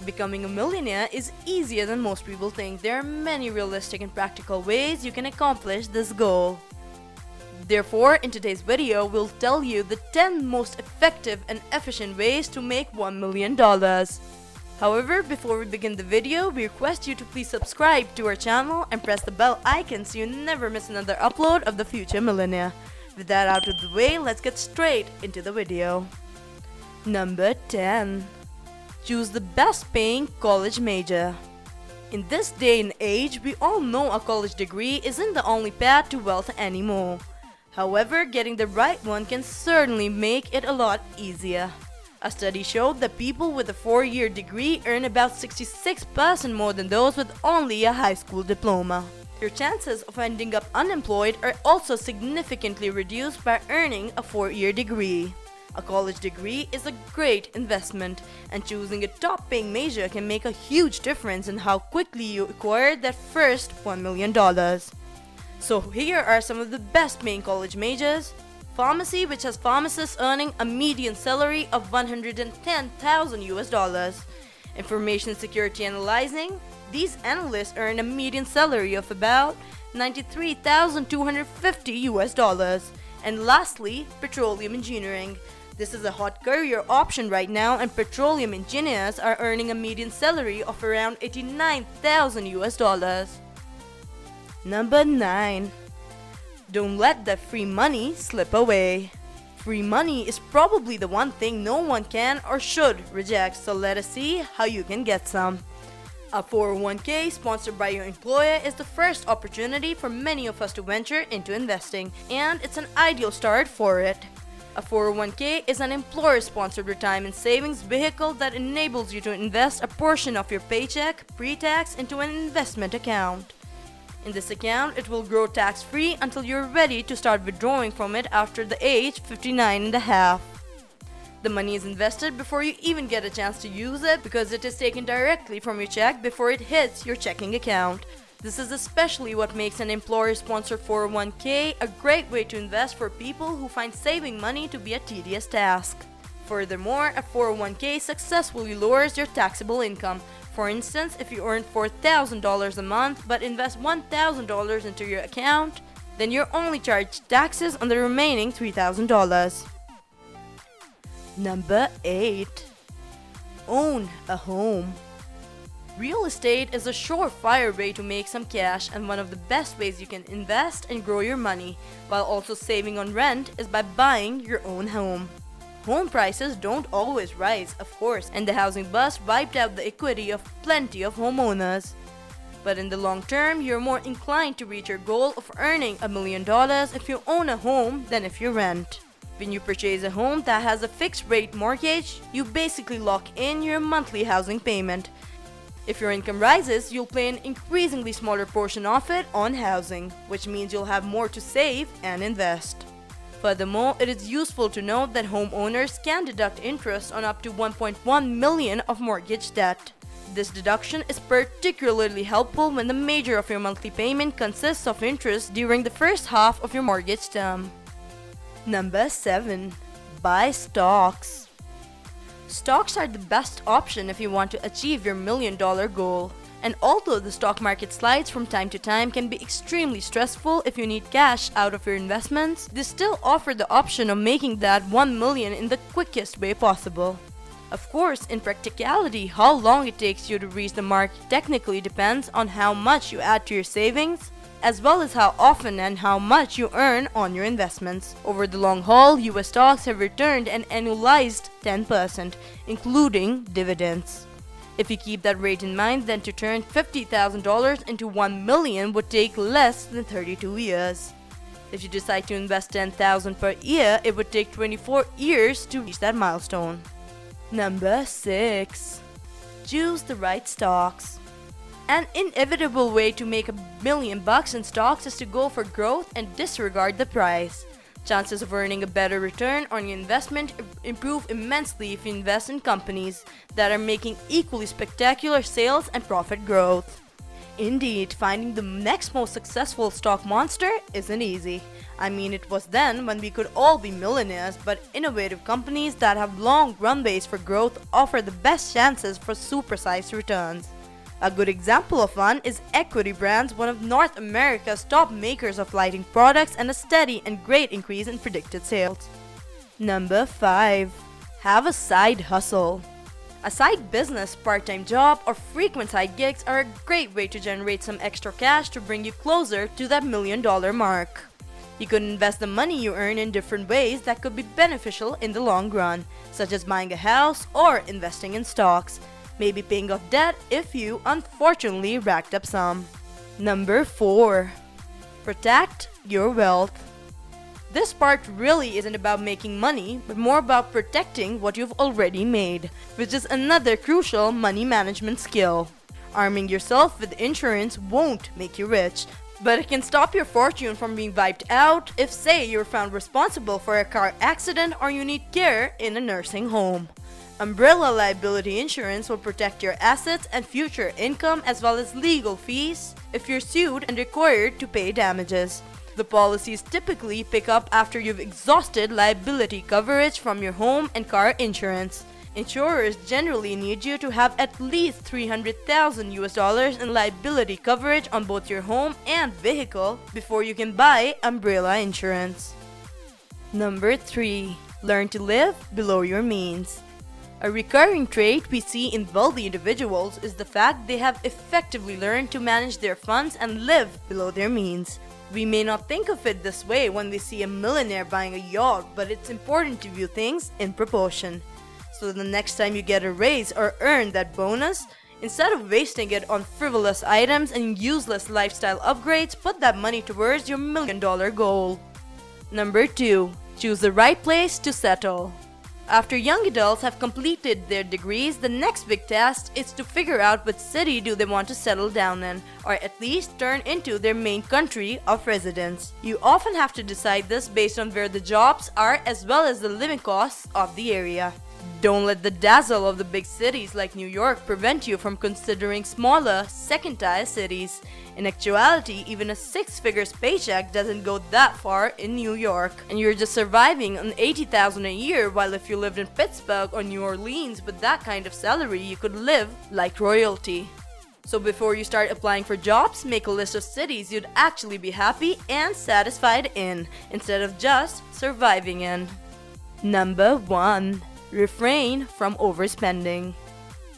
Becoming a millionaire is easier than most people think. There are many realistic and practical ways you can accomplish this goal. Therefore, in today's video, we'll tell you the 10 most effective and efficient ways to make $1 million. However, before we begin the video, we request you to please subscribe to our channel and press the bell icon so you never miss another upload of the Future Millionaire. With that out of the way, let's get straight into the video. Number 10. Choose the best paying college major. In this day and age, we all know a college degree isn't the only path to wealth anymore. However, getting the right one can certainly make it a lot easier. A study showed that people with a 4-year degree earn about 66% more than those with only a high school diploma. Your chances of ending up unemployed are also significantly reduced by earning a 4-year degree. A college degree is a great investment, and choosing a top-paying major can make a huge difference in how quickly you acquire that first $1 million. So here are some of the best paying college majors. Pharmacy, which has pharmacists earning a median salary of $110,000. Information security analyzing. These analysts earn a median salary of about $93,250. And lastly, petroleum engineering. This is a hot career option right now, and petroleum engineers are earning a median salary of around $89,000. Number 9. Don't let that free money slip away. Free money is probably the one thing no one can or should reject, so let us see how you can get some. A 401k sponsored by your employer is the first opportunity for many of us to venture into investing, and it's an ideal start for it. A 401k is an employer-sponsored retirement savings vehicle that enables you to invest a portion of your paycheck pre-tax into an investment account. In this account, it will grow tax-free until you're ready to start withdrawing from it after the age 59 and a half. The money is invested before you even get a chance to use it because it is taken directly from your check before it hits your checking account. This is especially what makes an employer-sponsored 401k a great way to invest for people who find saving money to be a tedious task. Furthermore, a 401k successfully lowers your taxable income. For instance, if you earn $4,000 a month but invest $1,000 into your account, then you're only charged taxes on the remaining $3,000. Number 8. Own a home. Real estate is a surefire way to make some cash, and one of the best ways you can invest and grow your money while also saving on rent is by buying your own home. Home prices don't always rise, of course, and the housing bust wiped out the equity of plenty of homeowners. But in the long term, you're more inclined to reach your goal of earning $1 million if you own a home than if you rent. When you purchase a home that has a fixed rate mortgage, you basically lock in your monthly housing payment. If your income rises, you'll pay an increasingly smaller portion of it on housing, which means you'll have more to save and invest. Furthermore, it is useful to note that homeowners can deduct interest on up to $1.1 million of mortgage debt. This deduction is particularly helpful when the major of your monthly payment consists of interest during the first half of your mortgage term. Number 7. Buy stocks. Stocks are the best option if you want to achieve your $1 million goal. And although the stock market slides from time to time can be extremely stressful if you need cash out of your investments, they still offer the option of making that $1 million in the quickest way possible. Of course, in practicality, how long it takes you to reach the mark technically depends on how much you add to your savings, as well as how often and how much you earn on your investments. Over the long haul, US stocks have returned an annualized 10%, including dividends. If you keep that rate in mind, then to turn $50,000 into $1 million would take less than 32 years. If you decide to invest $10,000 per year, it would take 24 years to reach that milestone. Number 6. Choose the right stocks. An inevitable way to make $1 million in stocks is to go for growth and disregard the price. Chances of earning a better return on your investment improve immensely if you invest in companies that are making equally spectacular sales and profit growth. Indeed, finding the next most successful stock monster isn't easy. I mean, it was then when we could all be millionaires, but innovative companies that have long runways for growth offer the best chances for supersized returns. A good example of one is Equity Brands, one of North America's top makers of lighting products, and a steady and great increase in predicted sales. Number 5. Have a side hustle. A side business, part-time job, or frequent side gigs are a great way to generate some extra cash to bring you closer to that $1 million mark. You could invest the money you earn in different ways that could be beneficial in the long run, such as buying a house or investing in stocks, maybe paying off debt if you unfortunately racked up some. Number 4. Protect your wealth. This part really isn't about making money, but more about protecting what you've already made, which is another crucial money management skill. Arming yourself with insurance won't make you rich, but it can stop your fortune from being wiped out if, say, you're found responsible for a car accident or you need care in a nursing home. Umbrella liability insurance will protect your assets and future income as well as legal fees if you're sued and required to pay damages. The policies typically pick up after you've exhausted liability coverage from your home and car insurance. Insurers generally need you to have at least $300,000 in liability coverage on both your home and vehicle before you can buy umbrella insurance. Number 3. Learn to live below your means. A recurring trait we see in wealthy individuals is the fact they have effectively learned to manage their funds and live below their means. We may not think of it this way when we see a millionaire buying a yacht, but it's important to view things in proportion. So the next time you get a raise or earn that bonus, instead of wasting it on frivolous items and useless lifestyle upgrades, put that money towards your $1 million goal. Number 2. Choose the right place to settle. After young adults have completed their degrees, the next big task is to figure out which city do they want to settle down in, or at least turn into their main country of residence. You often have to decide this based on where the jobs are as well as the living costs of the area. Don't let the dazzle of the big cities like New York prevent you from considering smaller, second-tier cities. In actuality, even a six-figure paycheck doesn't go that far in New York, and you're just surviving on $80,000 a year, while if you lived in Pittsburgh or New Orleans with that kind of salary, you could live like royalty. So before you start applying for jobs, make a list of cities you'd actually be happy and satisfied in, instead of just surviving in. Number 1. Refrain from overspending.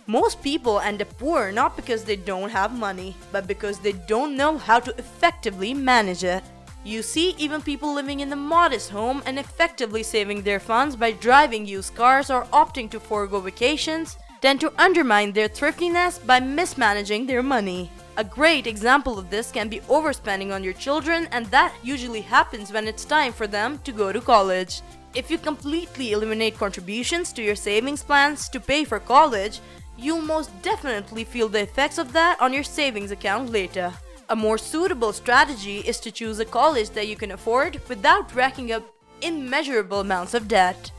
Most people end up poor not because they don't have money, but because they don't know how to effectively manage it. You see even people living in a modest home and effectively saving their funds by driving used cars or opting to forego vacations tend to undermine their thriftiness by mismanaging their money. A great example of this can be overspending on your children, and that usually happens when it's time for them to go to college. If you completely eliminate contributions to your savings plans to pay for college, you'll most definitely feel the effects of that on your savings account later. A more suitable strategy is to choose a college that you can afford without racking up immeasurable amounts of debt.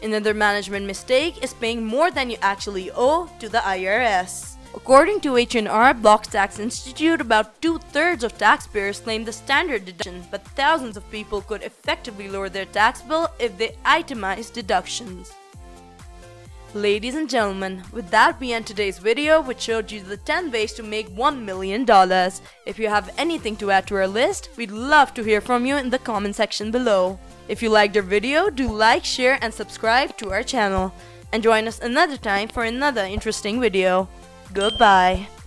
Another management mistake is paying more than you actually owe to the IRS. According to H&R Block's Tax Institute, about 2/3 of taxpayers claim the standard deduction, but thousands of people could effectively lower their tax bill if they itemized deductions. Ladies and gentlemen, with that we end today's video, which showed you the 10 ways to make $1 million. If you have anything to add to our list, we'd love to hear from you in the comment section below. If you liked our video, do like, share, and subscribe to our channel. And join us another time for another interesting video. Goodbye.